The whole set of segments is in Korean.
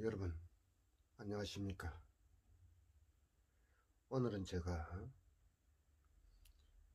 여러분 안녕하십니까. 오늘은 제가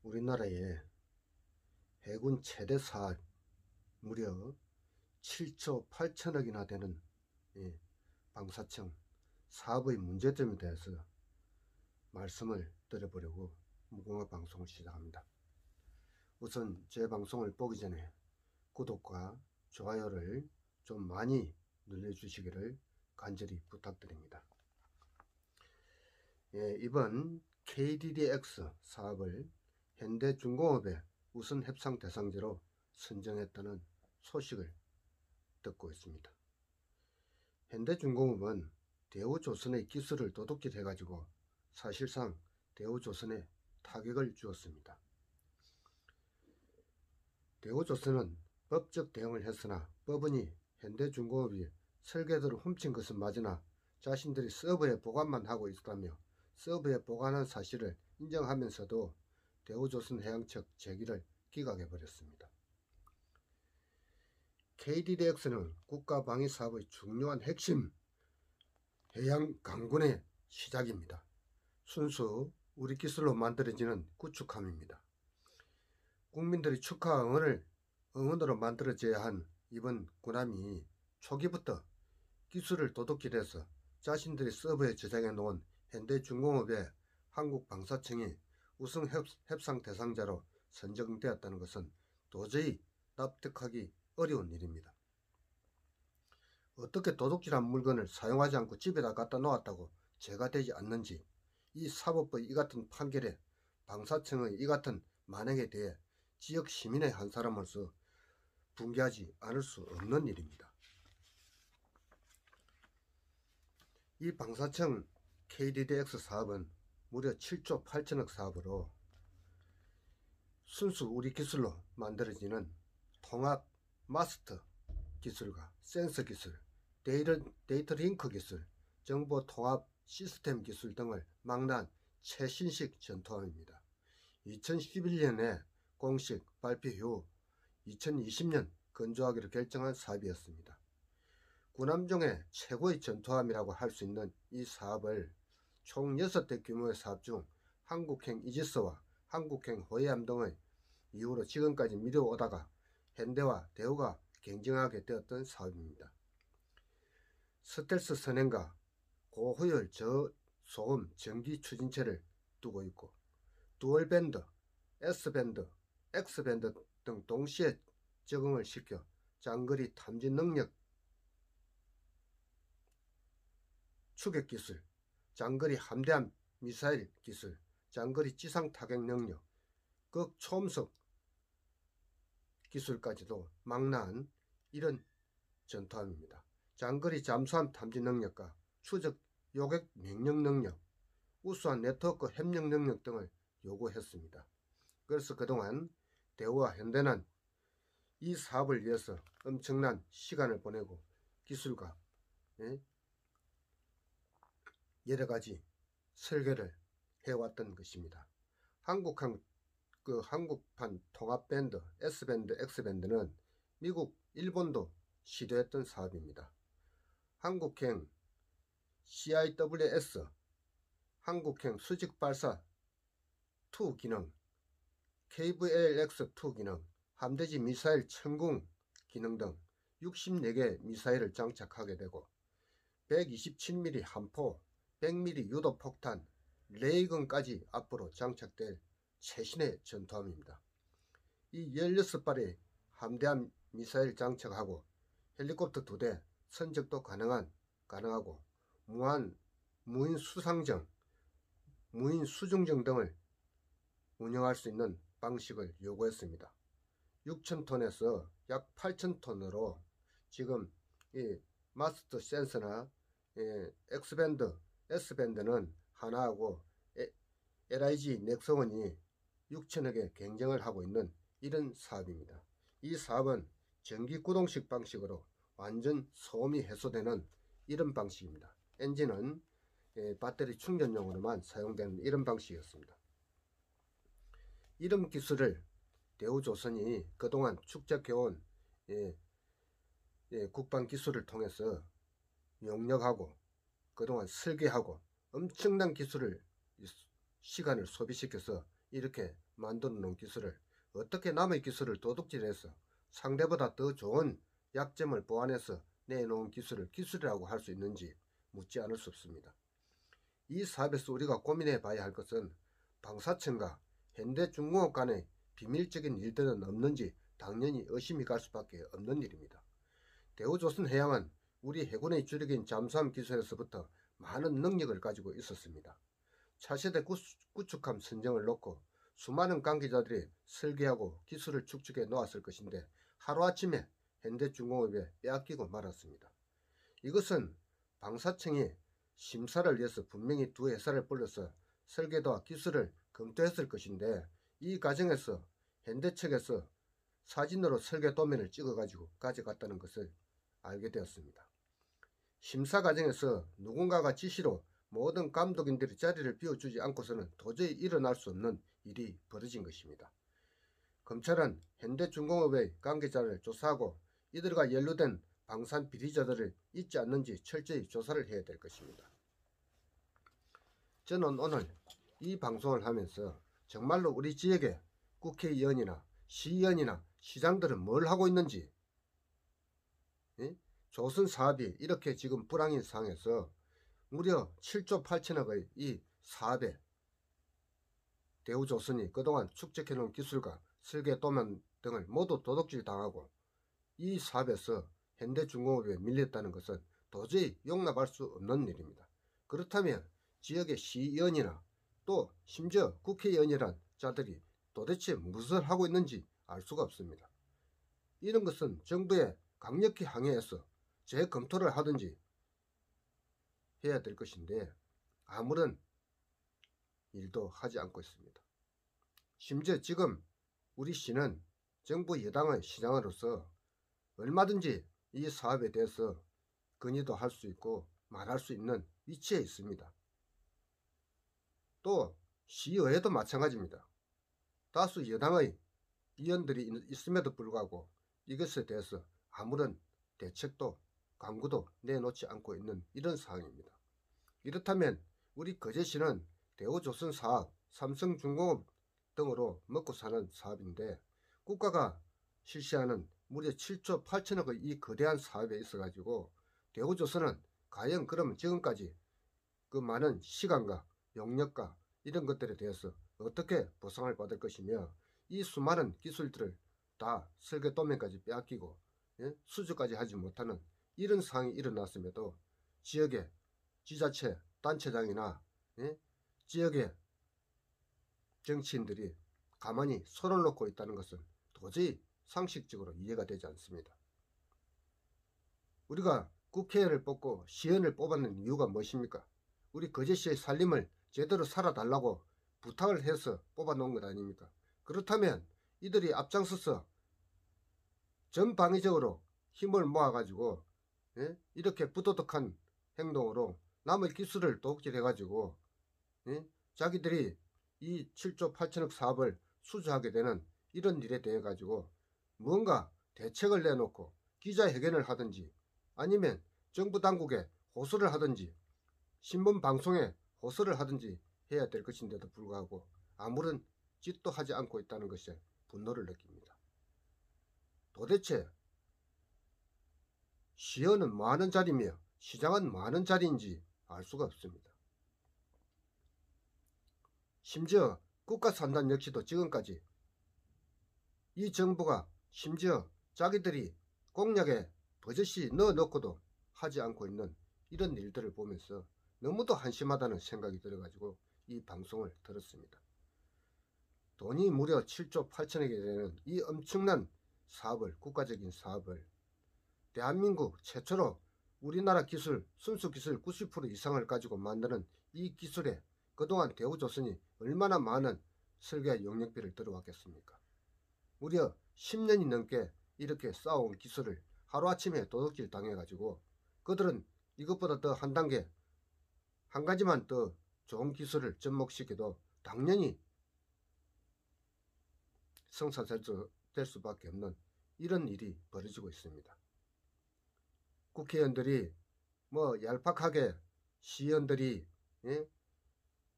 우리나라의 해군 최대 사업 무려 7조 8천억이나 되는 방사청 사업의 문제점에 대해서 말씀을 드려보려고 무궁화 방송을 시작합니다. 우선 제 방송을 보기 전에 구독과 좋아요를 좀 많이 눌러주시기를 간절히 부탁드립니다. 이번 KDDX 사업을 현대중공업의 우선 협상 대상지로 선정했다는 소식을 듣고 있습니다. 현대중공업은 대우조선의 기술을 도둑질 해가지고 사실상 대우조선에 타격을 주었습니다. 대우조선은 법적 대응을 했으나 법원이 현대중공업이 설계도를 훔친 것은 맞으나 자신들이 서버에 보관만 하고 있다며 서버에 보관한 사실을 인정하면서도 대우조선 해양 측 제기를 기각해버렸습니다. KDDX는 국가방위사업의 중요한 핵심 해양 강군의 시작입니다. 순수 우리 기술로 만들어지는 구축함입니다. 국민들이 축하 응원으로 만들어져야 한 이번 군함이 초기부터 기술을 도둑질해서 자신들이 서버에 저장해 놓은 현대중공업의 한국방사청이 우승 협상 대상자로 선정되었다는 것은 도저히 납득하기 어려운 일입니다. 어떻게 도둑질한 물건을 사용하지 않고 집에다 갖다 놓았다고 죄가 되지 않는지, 이 사법부의 이 같은 판결에 방사청의 이 같은 만행에 대해 지역 시민의 한 사람으로서 분개하지 않을 수 없는 일입니다. 이 방사청 KDDX 사업은 무려 7조 8천억 사업으로 순수 우리 기술로 만들어지는 통합 마스터 기술과 센서 기술, 데이터 링크 기술, 정보 통합 시스템 기술 등을 망라한 최신식 전투함입니다. 2011년에 공식 발표 후 2020년 건조하기로 결정한 사업이었습니다. 군함중의 최고의 전투함이라고 할 수 있는 이 사업을 총 6대 규모의 사업 중 한국행 이지스와 한국행 호위함 등의 이후로 지금까지 미뤄오다가 현대와 대우가 경쟁하게 되었던 사업입니다. 스텔스 선행과 고효율 저소음 전기 추진체를 두고 있고 듀얼밴드, S밴드, X밴드 등 동시에 적응을 시켜 장거리 탐지 능력, 추격 기술, 장거리 함대함 미사일 기술, 장거리 지상 타격 능력, 극초음속 기술까지도 망라한 이런 전투함입니다. 장거리 잠수함 탐지 능력과 추적 요격 명령 능력, 우수한 네트워크 협력 능력 등을 요구했습니다. 그래서 그동안 대우와 현대는 이 사업을 위해서 엄청난 시간을 보내고 기술과 여러가지 설계를 해왔던 것입니다. 한국판 통합밴드 S밴드, X밴드는 미국, 일본도 시도했던 사업입니다. 한국행 CIWS, 한국행 수직발사 2 기능, KVLX2 기능, 함대지 미사일 천궁 기능 등 64개 미사일을 장착하게 되고 127mm 함포, 100mm 유도폭탄, 레이건까지 앞으로 장착될 최신의 전투함입니다. 이 16발의 함대함 미사일 장착하고 헬리콥터 2대 선적도 가능하고 무인 수상정, 무인 수중정 등을 운영할 수 있는 방식을 요구했습니다. 6,000톤에서 약 8,000톤으로 지금 이 마스터 센서나 X밴드, S밴드는 하나하고 LIG 넥서원이 6천억에 경쟁을 하고 있는 이런 사업입니다. 이 사업은 전기구동식 방식으로 완전 소음이 해소되는 이런 방식입니다. 엔진은 배터리 충전용으로만 사용되는 이런 방식이었습니다. 이런 기술을 대우조선이 그동안 축적해온 국방 기술을 통해서 용역하고 그동안 설계하고 엄청난 기술을 시간을 소비시켜서 이렇게 만들어 놓은 기술을 어떻게 남의 기술을 도둑질해서 상대보다 더 좋은 약점을 보완해서 내놓은 기술을 기술이라고 할 수 있는지 묻지 않을 수 없습니다. 이 사업에서 우리가 고민해 봐야 할 것은 방사청과 현대중공업 간의 비밀적인 일들은 없는지 당연히 의심이 갈 수밖에 없는 일입니다. 대우조선해양은 우리 해군의 주력인 잠수함 기술에서부터 많은 능력을 가지고 있었습니다. 차세대 구축함 선정을 놓고 수많은 관계자들이 설계하고 기술을 축적해 놓았을 것인데 하루아침에 현대중공업에 빼앗기고 말았습니다. 이것은 방사청이 심사를 위해서 분명히 두 회사를 불러서 설계도와 기술을 검토했을 것인데 이 과정에서 현대 측에서 사진으로 설계 도면을 찍어가지고 가져갔다는 것을 알게 되었습니다. 심사 과정에서 누군가가 지시로 모든 감독인들이 자리를 비워주지 않고서는 도저히 일어날 수 없는 일이 벌어진 것입니다. 검찰은 현대중공업의 관계자를 조사하고 이들과 연루된 방산 비리자들을 잊지 않는지 철저히 조사를 해야 될 것입니다. 저는 오늘 이 방송을 하면서 정말로 우리 지역의 국회의원이나 시의원이나 시장들은 뭘 하고 있는지, 조선 사업이 이렇게 지금 불황인 상황에서 무려 7조 8천억의 이 사업에 대우조선이 그동안 축적해놓은 기술과 설계 도면 등을 모두 도둑질 당하고 이 사업에서 현대중공업에 밀렸다는 것은 도저히 용납할 수 없는 일입니다. 그렇다면 지역의 시의원이나 또 심지어 국회의원이란 자들이 도대체 무엇을 하고 있는지 알 수가 없습니다. 이런 것은 정부에 강력히 항의해서 재검토를 하든지 해야 될 것인데 아무런 일도 하지 않고 있습니다. 심지어 지금 우리 시는 정부 여당의 시장으로서 얼마든지 이 사업에 대해서 건의도 할 수 있고 말할 수 있는 위치에 있습니다. 또 시의회도 마찬가지입니다. 다수 여당의 의원들이 있음에도 불구하고 이것에 대해서 아무런 대책도 강구도 내놓지 않고 있는 이런 상황입니다. 이렇다면 우리 거제시는 대우조선 사업, 삼성중공업 등으로 먹고 사는 사업인데 국가가 실시하는 무려 7조 8천억의 이 거대한 사업에 있어가지고 대우조선은 과연 그러면 지금까지 그 많은 시간과 용역과 이런 것들에 대해서 어떻게 보상을 받을 것이며 이 수많은 기술들을 다 설계 도면까지 빼앗기고 수주까지 하지 못하는 이런 상황이 일어났음에도 지역의 지자체 단체장이나 지역의 정치인들이 가만히 손을 놓고 있다는 것은 도저히 상식적으로 이해가 되지 않습니다. 우리가 국회의원을 뽑고 시의원을 뽑았는 이유가 무엇입니까? 우리 거제시의 살림을 제대로 살아달라고 부탁을 해서 뽑아놓은 것 아닙니까? 그렇다면 이들이 앞장서서 전방위적으로 힘을 모아가지고 이렇게 부도덕한 행동으로 남의 기술을 도둑질해가지고 자기들이 이 7조 8천억 사업을 수주하게 되는 이런 일에 대해 가지고 뭔가 대책을 내놓고 기자회견을 하든지 아니면 정부 당국에 호소를 하든지 신문 방송에 호소를 하든지 해야 될 것인데도 불구하고 아무런 짓도 하지 않고 있다는 것에 분노를 느낍니다. 도대체 시의원은 뭐하는 자리며 시장은 뭐하는 자리인지 알 수가 없습니다. 심지어 국가산단 역시도 지금까지 이 정부가 심지어 자기들이 공약에 버젓이 넣어놓고도 하지 않고 있는 이런 일들을 보면서 너무도 한심하다는 생각이 들어가지고 이 방송을 들었습니다. 돈이 무려 7조 8천억이 되는 이 엄청난 사업을, 국가적인 사업을 대한민국 최초로 우리나라 기술, 순수기술 90% 이상을 가지고 만드는 이 기술에 그동안 대우조선이 얼마나 많은 설계 용역비를 들어왔겠습니까? 무려 10년이 넘게 이렇게 쌓아온 기술을 하루아침에 도둑질 당해가지고 그들은 이것보다 더 한 단계, 한 가지만 더 좋은 기술을 접목시켜도 당연히 성사될 수밖에 없는 이런 일이 벌어지고 있습니다. 국회의원들이 뭐 얄팍하게 시의원들이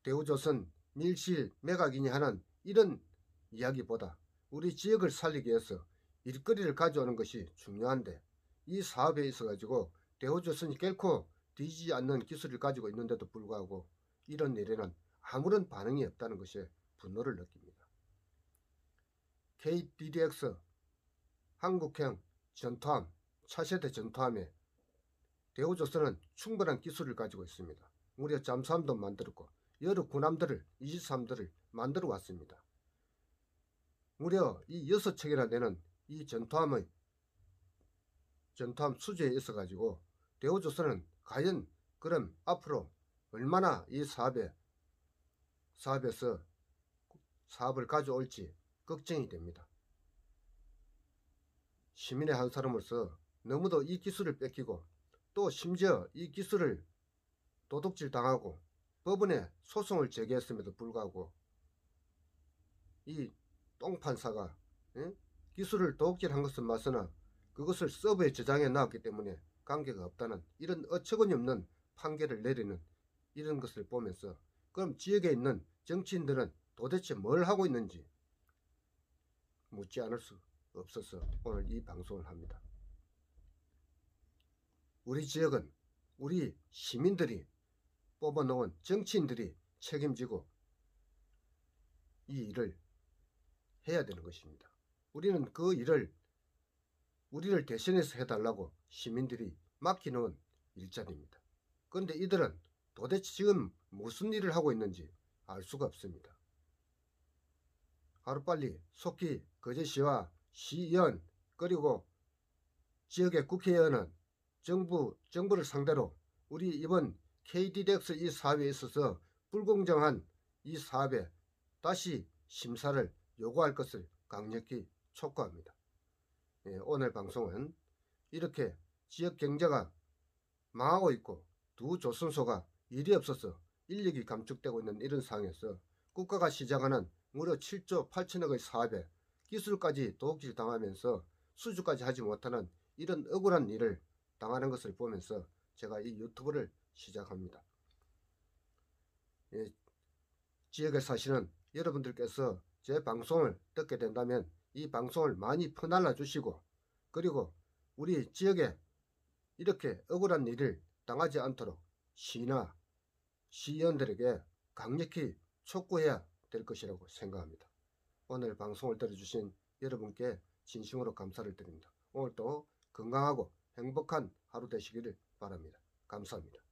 대우조선 밀실 매각이니 하는 이런 이야기보다 우리 지역을 살리기 위해서 일거리를 가져오는 것이 중요한데, 이 사업에 있어 가지고 대우조선이 결코 뒤지지 않는 기술을 가지고 있는데도 불구하고 이런 일에는 아무런 반응이 없다는 것에 분노를 느낍니다. KDDX 한국형 전투함, 차세대 전투함에 대우조선은 충분한 기술을 가지고 있습니다. 무려 잠수함도 만들었고 여러 군함들을, 이지스함들을 만들어 왔습니다. 무려 이 6척이나 되는 이 전투함 수주에 있어 가지고 대우조선은 과연 그럼 앞으로 얼마나 이 사업에서 사업을 가져올지 걱정이 됩니다. 시민의 한 사람으로서 너무도 이 기술을 뺏기고 또 심지어 이 기술을 도둑질 당하고 법원에 소송을 제기했음에도 불구하고 이 똥판사가 기술을 도둑질한 것은 맞으나 그것을 서버에 저장해 놨기 때문에 관계가 없다는 이런 어처구니 없는 판결을 내리는 이런 것을 보면서, 그럼 지역에 있는 정치인들은 도대체 뭘 하고 있는지 묻지 않을 수 없어서 오늘 이 방송을 합니다. 우리 지역은 우리 시민들이 뽑아놓은 정치인들이 책임지고 이 일을 해야 되는 것입니다. 우리는 그 일을 우리를 대신해서 해달라고 시민들이 맡겨놓은 일자리입니다. 그런데 이들은 도대체 지금 무슨 일을 하고 있는지 알 수가 없습니다. 하루빨리 속히 거제시와 시의원 그리고 지역의 국회의원은 정부를 상대로 우리 이번 KDDX 이 사업에 있어서 불공정한 이 사업에 다시 심사를 요구할 것을 강력히 촉구합니다. 오늘 방송은 이렇게 지역 경제가 망하고 있고 두 조선소가 일이 없어서 인력이 감축되고 있는 이런 상황에서 국가가 시작하는 무려 7조 8천억의 사업에 기술까지 도둑질 당하면서 수주까지 하지 못하는 이런 억울한 일을 당하는 것을 보면서 제가 이 유튜브를 시작합니다. 지역에 사시는 여러분들께서 제 방송을 듣게 된다면 이 방송을 많이 퍼날라 주시고, 그리고 우리 지역에 이렇게 억울한 일을 당하지 않도록 시나 시의원들에게 강력히 촉구해야 될 것이라고 생각합니다. 오늘 방송을 들어주신 여러분께 진심으로 감사를 드립니다. 오늘도 건강하고 행복한 하루 되시기를 바랍니다. 감사합니다.